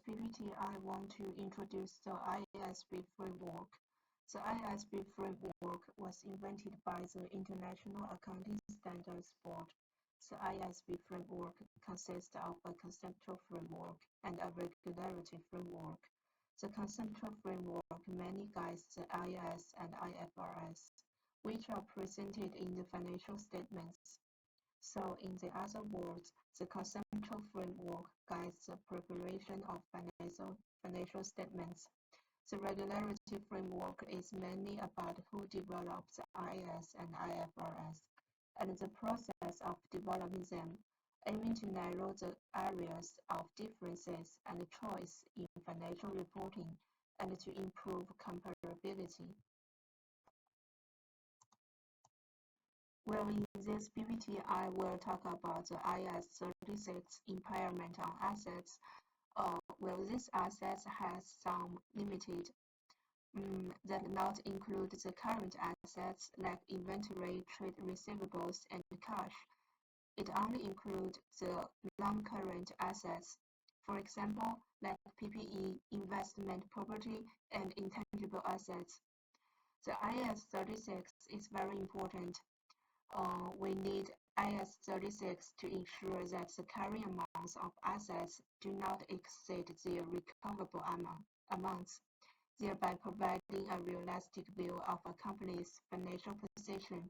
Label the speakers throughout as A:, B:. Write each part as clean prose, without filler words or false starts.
A: PPT, I want to introduce the IASB framework. The IASB framework was invented by the International Accounting Standards Board. The IASB framework consists of a conceptual framework and a regularity framework. The conceptual framework mainly guides the IAS and IFRS, which are presented in the financial statements. So in the other words, the conceptual framework guides the preparation of financial statements. The regularity framework is mainly about who develops IAS and IFRS, and the process of developing them, aiming to narrow the areas of differences and choice in financial reporting and to improve comparability. Well, in this PPT, I will talk about the IAS 36 impairment on assets. Well, this asset has some limited that not include the current assets like inventory, trade receivables, and cash. It only includes the non-current assets, for example, like PPE, investment property, and intangible assets. The IAS 36 is very important. We need IAS 36 to ensure that the carrying amounts of assets do not exceed their recoverable amounts, thereby providing a realistic view of a company's financial position.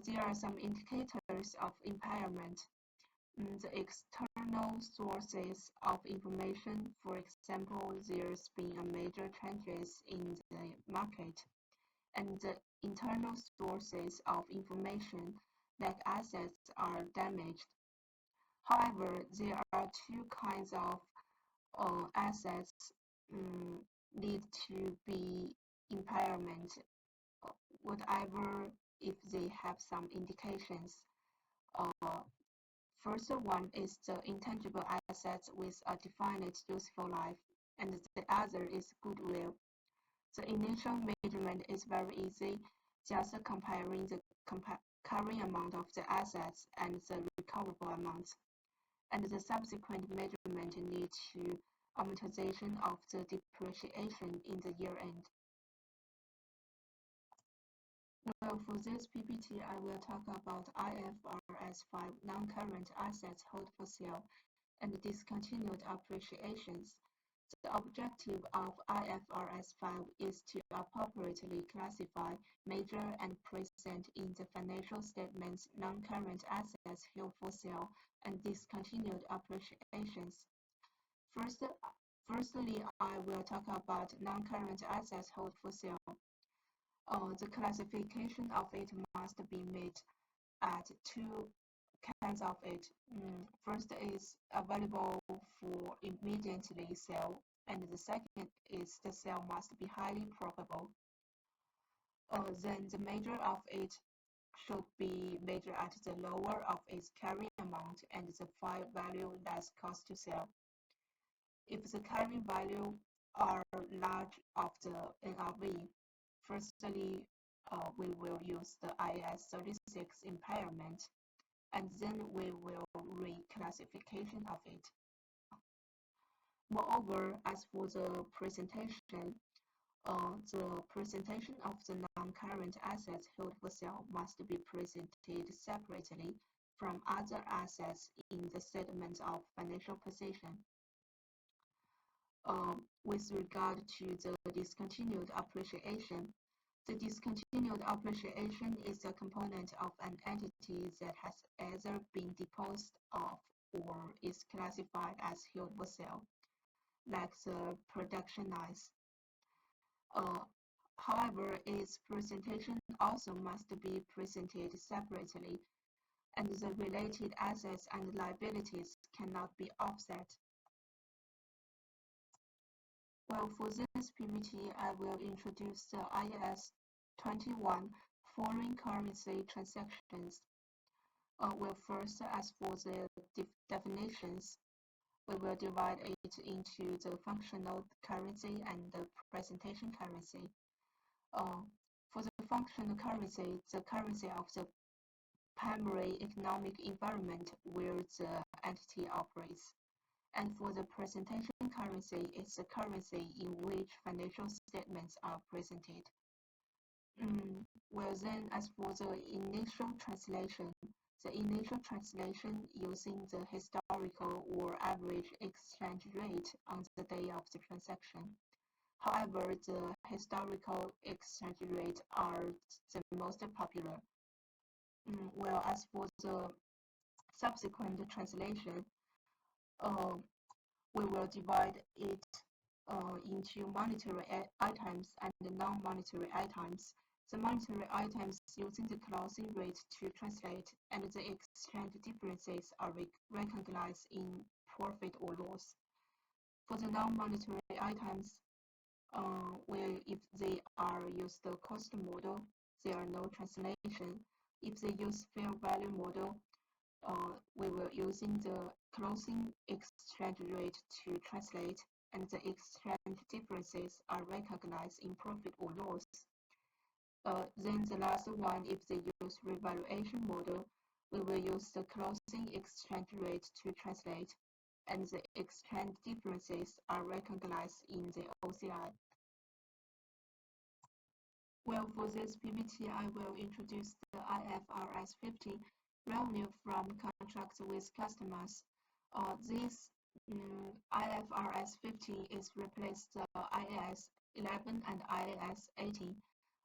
A: There are some indicators of impairment. The external sources of information, for example, there's been a major changes in the market, and the internal sources of information like assets are damaged. However, there are two kinds of assets need to be impairment, whatever if they have some indications. Uh, First one is the intangible assets with a definite useful life, and the other is goodwill. The initial measurement is very easy, just comparing the carrying amount of the assets and the recoverable amounts, and the subsequent measurement needs to amortization of the depreciation in the year end. Well, for this PPT, I will talk about IFRS 5 non-current assets held for sale and discontinued appreciations. The objective of IFRS 5 is to appropriately classify major and present in the financial statements non-current assets held for sale and discontinued appreciations. Firstly, I will talk about non-current assets held for sale. The classification of it must be made at two kinds of it. First is available for immediately sale, and the second is the sale must be highly probable. Then the measure of it should be measured at the lower of its carrying amount and the file value less cost to sell. If the carrying value are large of the NRV, firstly, we will use the IAS 36 impairment, and then we will reclassification of it. Moreover, as for the presentation of the non-current assets held for sale must be presented separately from other assets in the statement of financial position. With regard to the discontinued appreciation, the discontinued appreciation is a component of an entity that has either been disposed of or is classified as held for sale, like the production lines. However, its presentation also must be presented separately, and the related assets and liabilities cannot be offset. Well, for this PPT, I will introduce the IAS 21 foreign currency transactions. Well, first, as for the definitions, we will divide it into the functional currency and the presentation currency. For the functional currency, the currency of the primary economic environment where the entity operates. And for the presentation currency, it's the currency in which financial statements are presented. Well then, as for the initial translation using the historical or average exchange rate on the day of the transaction. However, the historical exchange rates are the most popular. Well, as for the subsequent translation, uh, we will divide it into monetary items and non-monetary items. The monetary items using the closing rate to translate, and the exchange differences are recognized in profit or loss. For the non-monetary items, where if they are use the cost model, there are no translation. If they use fair value model, we will using the closing exchange rate to translate, and the exchange differences are recognized in profit or loss. Then the last one, if they use revaluation model, we will use the closing exchange rate to translate, and the exchange differences are recognized in the OCI. Well, for this PPT, I will introduce the IFRS 15 revenue from contracts with customers. This IFRS 15 is replaced the IAS 11 and IAS 18.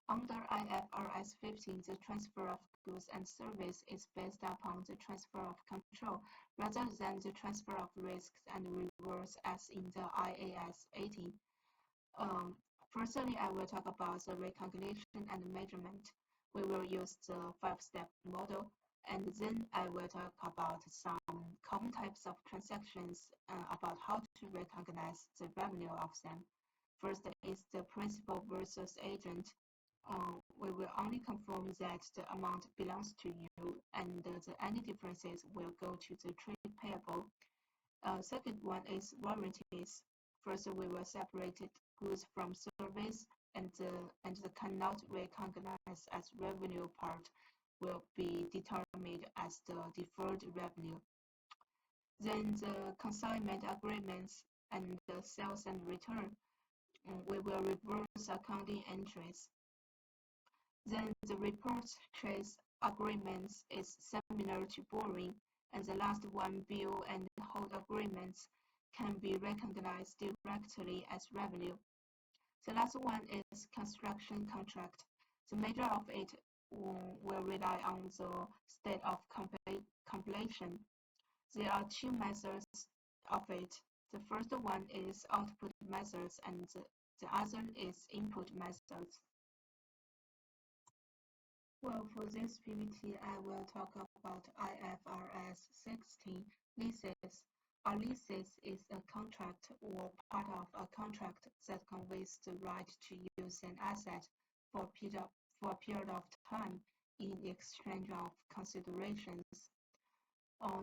A: Under IFRS 15, the transfer of goods and service is based upon the transfer of control rather than the transfer of risks and rewards as in the IAS 18. Firstly, I will talk about the recognition and measurement. We will use the five-step model, and then I will talk about some common types of transactions about how to recognize the revenue of them. First is the principal versus agent. We will only confirm that the amount belongs to you, and any differences will go to the trade payable. Second one is warranties. First, we will separate goods from service, and the cannot recognize as revenue part will be determined as the deferred revenue. Then the consignment agreements and the sales and return, we will reverse accounting entries. Then the repurchase agreements is similar to borrowing, and the last one, bill and hold agreements, can be recognized directly as revenue. The last one is construction contract. The measure of it will rely on the state of completion. There are two methods of it. The first one is output methods, and the other is input methods. Well, for this PPT, I will talk about IFRS 16 leases. A lease is a contract or part of a contract that conveys the right to use an asset for a period of time in exchange of considerations.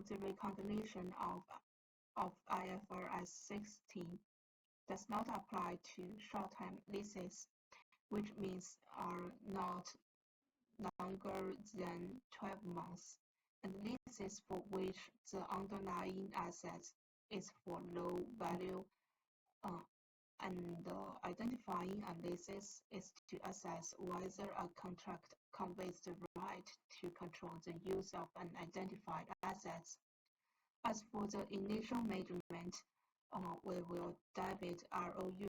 A: The recognition of IFRS 16 does not apply to short-term leases, which means are not longer than 12 months, and leases for which the underlying asset is for low value, uh, and identifying a leases is to assess whether a contract conveys the right to control the use of an identified asset. As for the initial measurement, we will debit ROU,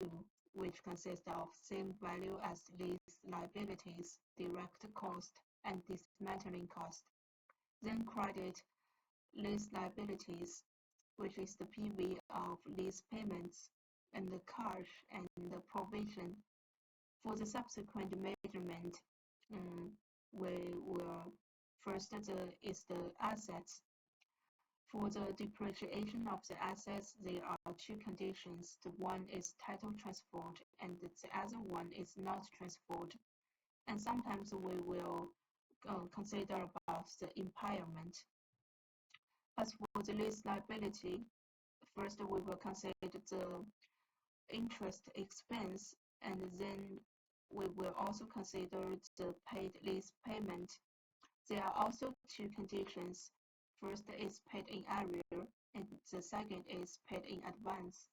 A: which consists of same value as lease liabilities, direct cost, and dismantling cost. Then credit lease liabilities, which is the PV of lease payments, and the cash and the provision. For the subsequent measurement, we will first is the assets. For the depreciation of the assets, there are two conditions. The one is title transferred, and the other one is not transferred. And sometimes we will consider about the impairment. As for the lease liability, first we will consider the interest expense, and then we will also consider the paid lease payment. There are also two conditions. First is paid in arrear, and the second is paid in advance.